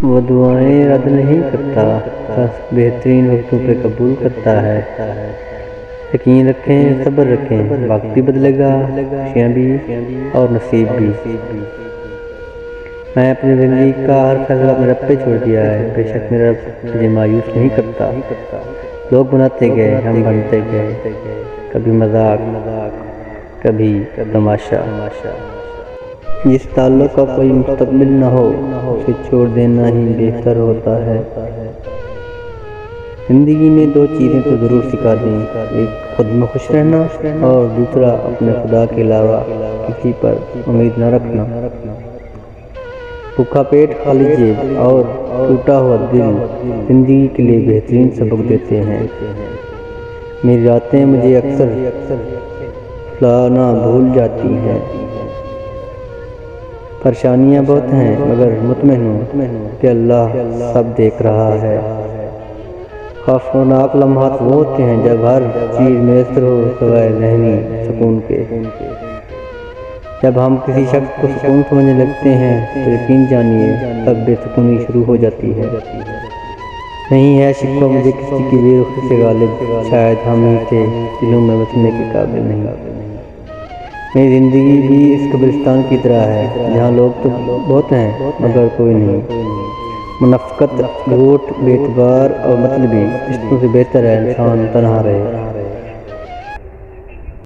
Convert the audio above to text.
وہ دعائیں رد نہیں کرتا، بس بہترین وقتوں پہ قبول کرتا ہے۔ یقین رکھیں، صبر رکھیں، وقت بھی بدلے گا، خوشیاں بھی اور نصیب بھی۔ میں اپنی زندگی کا ہر فیصلہ اپنے رب پہ چھوڑ دیا ہے، بے شک میرا رب مجھے مایوس نہیں کرتا۔ لوگ بناتے گئے، ہم بنتے گئے، کبھی مذاق، کبھی تماشا۔ جس تعلق کا کوئی مستقبل نہ ہو، اسے چھوڑ دینا ہی بہتر ہوتا ہے۔ زندگی میں دو چیزیں تو ضرور سکھا دیں، ایک خود میں خوش رہنا اور دوسرا اپنے خدا کے علاوہ کسی پر امید نہ رکھنا۔ بھوکا پیٹ، خالی جیب اور ٹوٹا ہوا دل زندگی کے لیے بہترین سبق دیتے ہیں۔ میری راتیں مجھے اکثر سلانا بھول جاتی ہیں۔ پریشانیاں بہت ہیں مگر مطمئن ہوں کہ اللہ سب دیکھ رہا ہے۔ خوفناک لمحات وہ ہوتے ہیں جب ہر چیز میسر ہو سوائے ذہنی سکون کے۔ جب ہم کسی شخص کو سکون سمجھنے لگتے ہیں تو یقین جانیے تب بے سکونی شروع ہو جاتی ہے۔ نہیں ہے شکوہ مجھے کسی کی بے رخی سے غالب، شاید ہم ہی تھے دلوں میں بسنے کے قابل نہیں۔ میری زندگی بھی اس قبرستان کی طرح ہے جہاں لوگ تو بہت ہیں مگر کوئی نہیں۔ منافقت، جھوٹ، بے اعتبار اور مطلبی رشتوں سے بہتر ہے انسان تنہا رہے۔